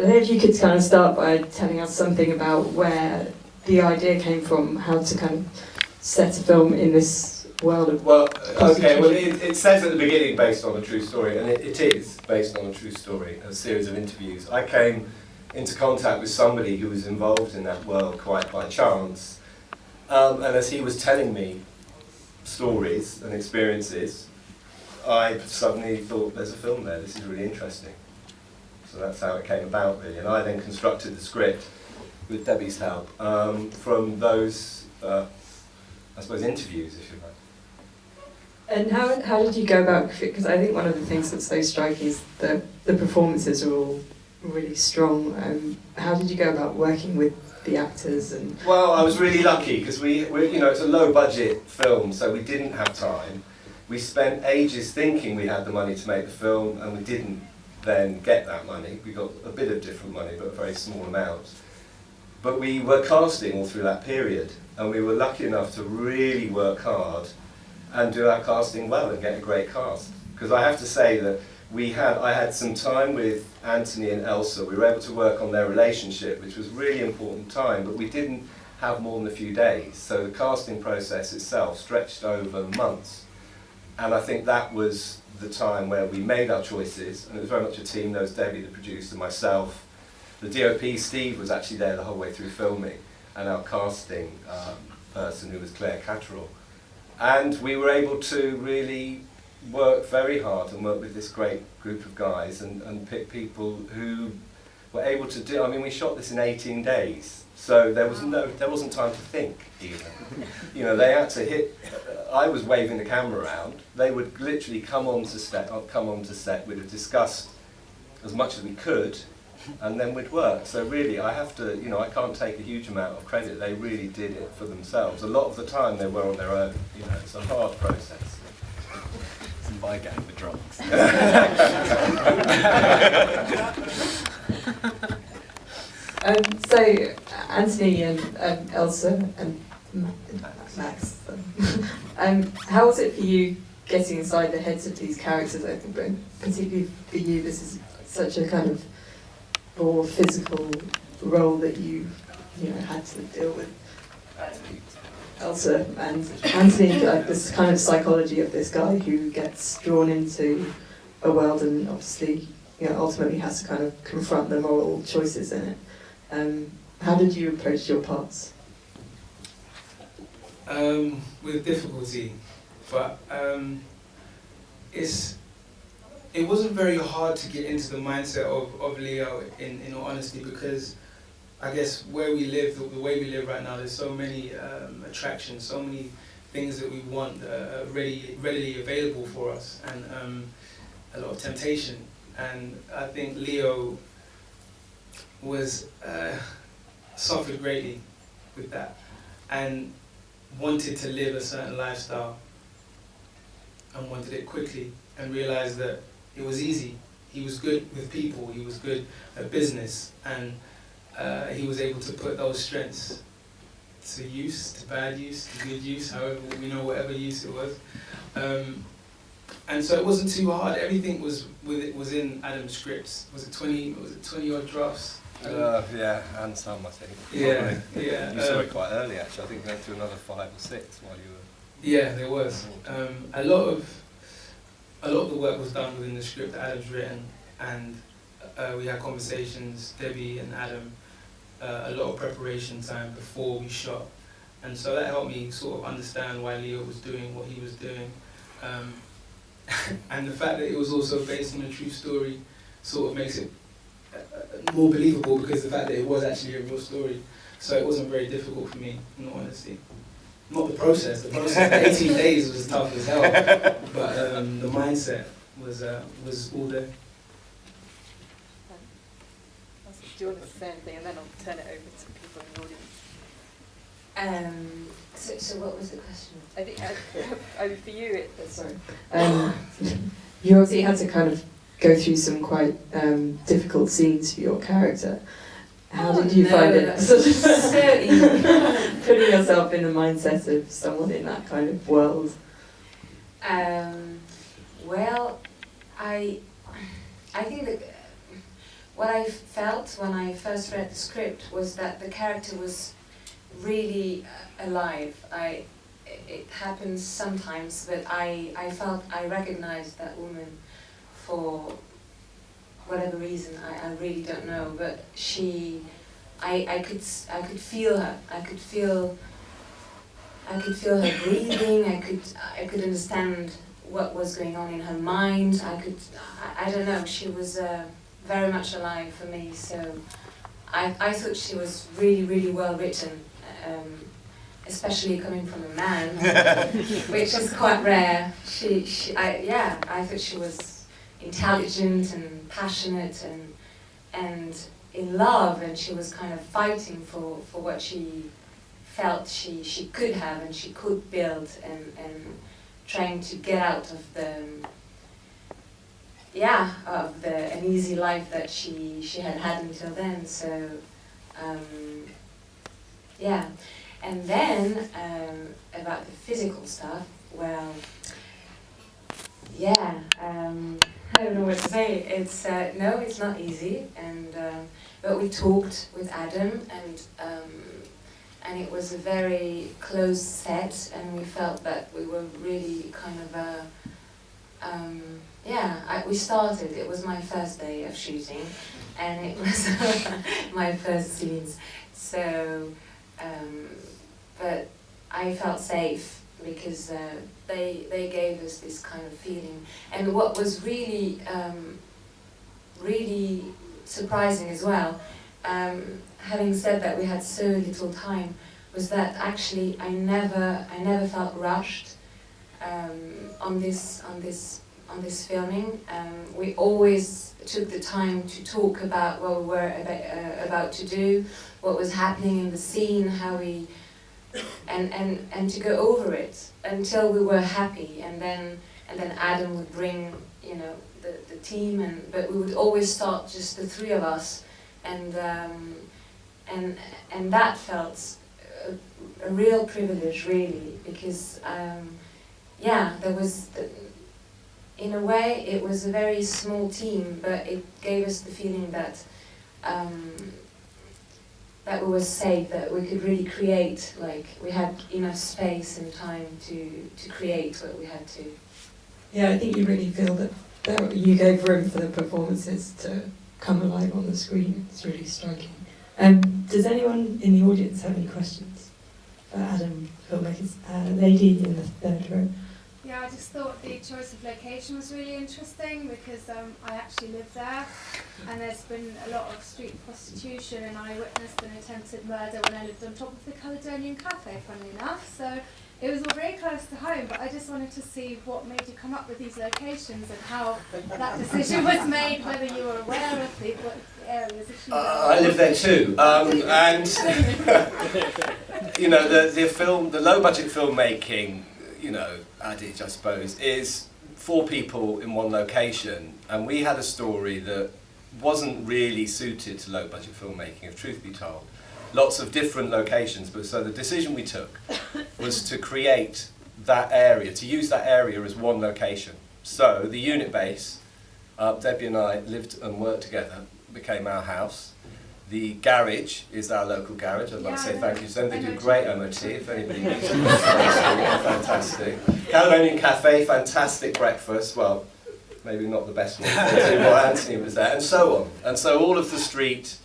don't know if you could kind of start by telling us something about where the idea came from, how to kind of set a film in this world of... Well, okay, well it says at the beginning based on a true story, and it is based on a true story, a series of interviews. I came into contact with somebody who was involved in that world quite by chance, and as he was telling me stories and experiences, I suddenly thought, there's a film there, this is really interesting. So that's how it came about, really. And I then constructed the script with Debbie's help from those, I suppose, interviews, if you like. And how did you go about, because I think one of the things that's so striking is the performances are all really strong. How did you go about working with the actors? And well, I was really lucky because we you know, it's a low budget film, so we didn't have time. We spent ages thinking we had the money to make the film, and we didn't then get that money. We got a bit of different money, but very small amounts. But we were casting all through that period, and we were lucky enough to really work hard and do our casting well and get a great cast. Because I have to say that I had some time with Anthony and Elsa. We were able to work on their relationship, which was a really important time, but we didn't have more than a few days. So the casting process itself stretched over months. And I think that was the time where we made our choices, and it was very much a team. There was Debbie, the producer, myself. The DOP, Steve, was actually there the whole way through filming, and our casting person, who was Claire Catterall. And we were able to really work very hard and work with this great group of guys and pick people who were able to do, I mean, we shot this in 18 days, so there wasn't time to think even. You know, they had to hit, I was waving the camera around, they would literally come on to set, we'd have discussed as much as we could, and then we'd work. So really, I have to, you know, I can't take a huge amount of credit. They really did it for themselves. A lot of the time they were on their own. You know, it's a hard process. Some by gang with drums. So Anthony and Elsa and Max, how was it for you getting inside the heads of these characters? I think, but particularly for you, this is such a kind of more physical role that you had to deal with. Elsa and Anthony, like this kind of psychology of this guy who gets drawn into a world and obviously, you know, ultimately has to kind of confront the moral choices in it. How did you approach your parts? With difficulty, but it wasn't very hard to get into the mindset of Leo, in all honesty, because I guess where we live, the way we live right now, there's so many attractions, so many things that we want that are readily available for us, and a lot of temptation. And I think Leo was suffered greatly with that and wanted to live a certain lifestyle and wanted it quickly, and realized that it was easy. He was good with people, he was good at business, and he was able to put those strengths to use, to bad use, to good use, however, whatever use it was. And so it wasn't too hard. Everything was in Adam's scripts. Was it 20 odd drafts? Yeah, and some, I think. Yeah, probably. yeah. You saw it quite early, actually. I think we went through another 5 or 6 while you were... Yeah, there was. A lot of the work was done within the script that Adam's written, and we had conversations, Debbie and Adam, a lot of preparation time before we shot, and so that helped me sort of understand why Leo was doing what he was doing, and the fact that it was also based on a true story sort of makes it more believable, because the fact that it was actually a real story. So it wasn't very difficult for me, in all honesty. Not the process. The process, 18 days was tough as hell, but the mindset was all there. Do you want to say anything, and then I'll turn it over to people in the audience? So what was the question? I think for you, sorry. You obviously had to kind of go through some quite difficult scenes for your character. How did you find it? Sort of So easy. putting yourself in the mindset of someone in that kind of world. Well, I think that what I felt when I first read the script was that the character was really alive. It happens sometimes, but I felt I recognized that woman for whatever reason. I really don't know, but I could feel her. I could feel her breathing. I could understand what was going on in her mind. I don't know. She was very much alive for me. So I thought she was really, really well written, especially coming from a man, which is quite rare. I thought she was intelligent and passionate and in love, and she was kind of fighting for what she felt she could have and she could build, and trying to get out of the uneasy life that she had until then. So and then about the physical stuff, well, I don't know what to say. It's no, it's not easy, and but we talked with Adam, and it was a very close set, and we felt that we were really kind of we started. It was my first day of shooting, and it was my first scenes. So, but I felt safe because they gave us this kind of feeling. And what was really, really surprising as well, having said that we had so little time, was that actually I never felt rushed on this filming. We always took the time to talk about what we were about to do, what was happening in the scene, how we and to go over it until we were happy, and then Adam would bring the team, but we would always start just the three of us, and that felt a real privilege, really, because there was in a way it was a very small team, but it gave us the feeling that that we were safe, that we could really create, like we had enough space and time to create what we had to. Yeah, I think you really feel that you gave room for the performances to come alive on the screen. It's really striking. Does anyone in the audience have any questions for Adam, filmmakers? Lady in the third row. Yeah, I just thought the choice of location was really interesting because I actually live there, and there's been a lot of street prostitution, and I witnessed an attempted murder when I lived on top of the Caledonian Cafe, funnily enough. So it was all very close to home, but I just wanted to see what made you come up with these locations and how that decision was made, whether you were aware of the areas. I live there too, and the low budget filmmaking, adage, I suppose, is 4 people in one location, and we had a story that wasn't really suited to low budget filmmaking, if truth be told. Lots of different locations, but so the decision we took was to create that area, to use that area as one location. So the unit base, Debbie and I lived and worked together, became our house. The garage is our local garage. I'd like to say thank you to them. They do great MOT, if anybody needs it. Fantastic. Caledonian Cafe, fantastic breakfast. Well, maybe not the best one, while Anthony was there, and so on. And so all of the streets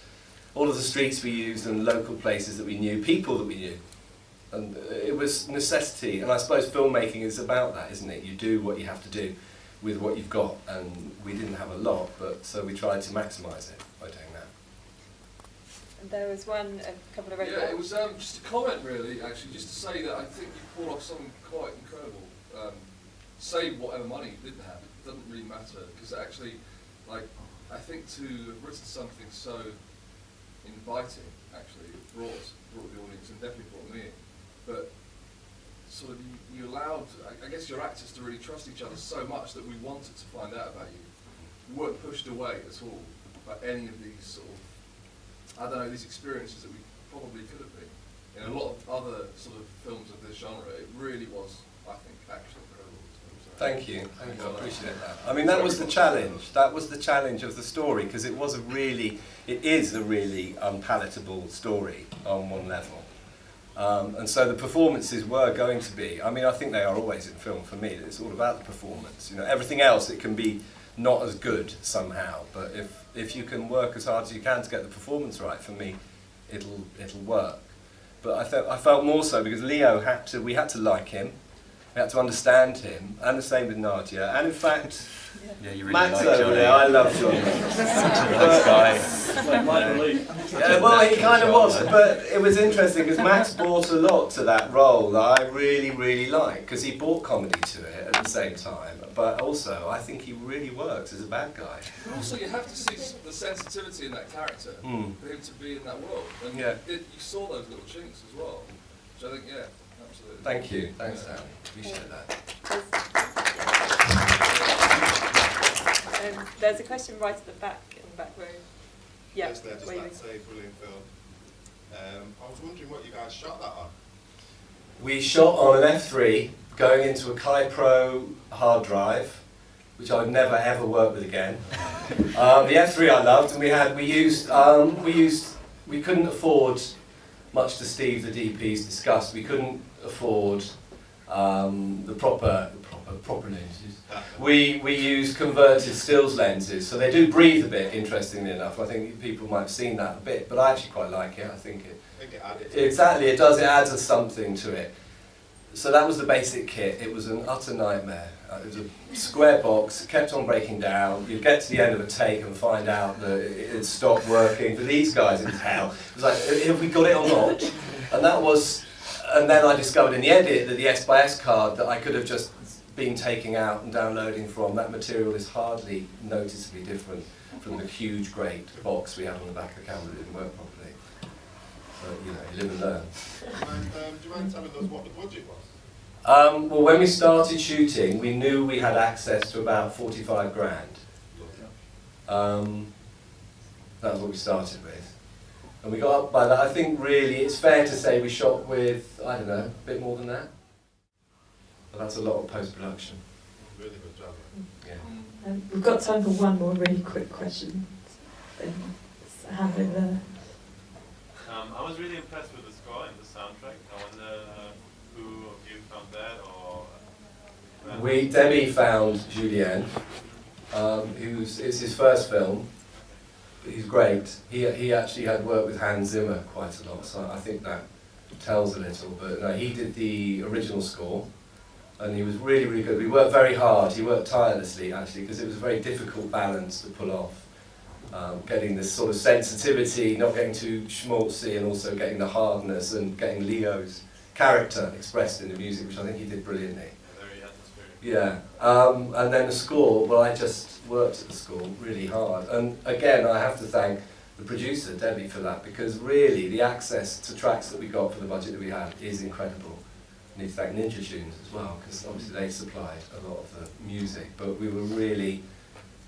we used, and local places that we knew, people that we knew. And it was necessity, and I suppose filmmaking is about that, isn't it? You do what you have to do with what you've got, and we didn't have a lot, but so we tried to maximise it by doing that. And there was a couple of Yeah, it was just a comment really, actually, just to say that I think you pulled off something quite incredible. Save whatever money you didn't have, it doesn't really matter, because actually, I think to have written something so inviting, actually, it brought the audience and definitely brought me in. But sort of you allowed, I guess, your actors to really trust each other so much that we wanted to find out about you. We weren't pushed away at all by any of these sort of, these experiences that we probably could have been. In a lot of other sort of films of this genre, it really was, I think, actually incredible. Thank you, I appreciate that. I mean, that was the challenge. That was the challenge of the story, because it is a really unpalatable story on one level. And so the performances were going to be, I mean, I think they are always in film for me, it's all about the performance. You know, everything else, it can be not as good somehow, but if you can work as hard as you can to get the performance right, for me, it'll work. But I felt more so because Leo we had to like him, we had to understand him, and the same with Nadia. And in fact, Yeah, you really Max like over Johnny. there, I love Johnny. Such a nice guy. Like Michael Lee. Yeah, well, he kind of was, but it was interesting because Max brought a lot to that role that I really, really like, because he brought comedy to it at the same time, but also I think he really works as a bad guy. But also, you have to see the sensitivity in that character for him to be in that world. And Yeah. you saw those little chinks as well, which I think, yeah, absolutely. Thank you, thanks Dan, appreciate that. There's a question right at the back, in the back row. Yeah, Yes, there, just where you- like to say, brilliant film. I was wondering what you guys shot that on. We shot on an F3 going into a Kai Pro hard drive, which I'd never ever work with again. The F3 I loved, and we couldn't afford, much to Steve the DP's disgust, we couldn't afford the proper lenses. We used converted stills lenses, so they do breathe a bit, interestingly enough. I think people might have seen that a bit, but I actually quite like it. I think it added. Exactly, it does, it adds something to it. So that was the basic kit. It was an utter nightmare. It was a square box, kept on breaking down. You'd get to the end of a take and find out that it had stopped working. For these guys in town, it was like, have we got it or not? And then I discovered in the edit that the S/S card that I could have just been taking out and downloading from, that material is hardly noticeably different from the huge great box we had on the back of the camera that didn't work properly. So, you know, you live and learn. Do you mind telling us what the budget was? Well, when we started shooting, we knew we had access to about 45 grand. That was what we started with. And we got up by that. I think really it's fair to say we shot with, I don't know, a bit more than that. But that's a lot of post-production. Really good job. Yeah. We've got time for one more really quick question. Then have it there. I was really impressed with the score and the soundtrack. I wonder who of you found that, or... Debbie found Julien, it's his first film. He's great. He actually had worked with Hans Zimmer quite a lot, so I think that tells a little. But no, he did the original score, and he was really, really good. We worked very hard. He worked tirelessly, actually, because it was a very difficult balance to pull off. Getting this sort of sensitivity, not getting too schmaltzy, and also getting the hardness and getting Leo's character expressed in the music, which I think he did brilliantly. very atmospheric? Yeah, and then the score, well, I just worked at the score really hard. And again, I have to thank the producer, Debbie, for that, because really the access to tracks that we got for the budget that we had is incredible. I need to thank Ninja Tunes as well, because obviously they supplied a lot of the music, but we were really,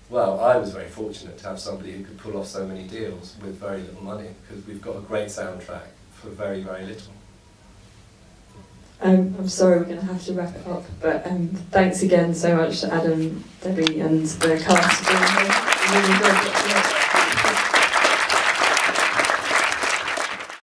well, I was very fortunate to have somebody who could pull off so many deals with very little money, because we've got a great soundtrack for very, very little. I'm sorry, we're going to have to wrap it up, but thanks again so much to Adam, Debbie and the cast for being here. Really enjoyed it.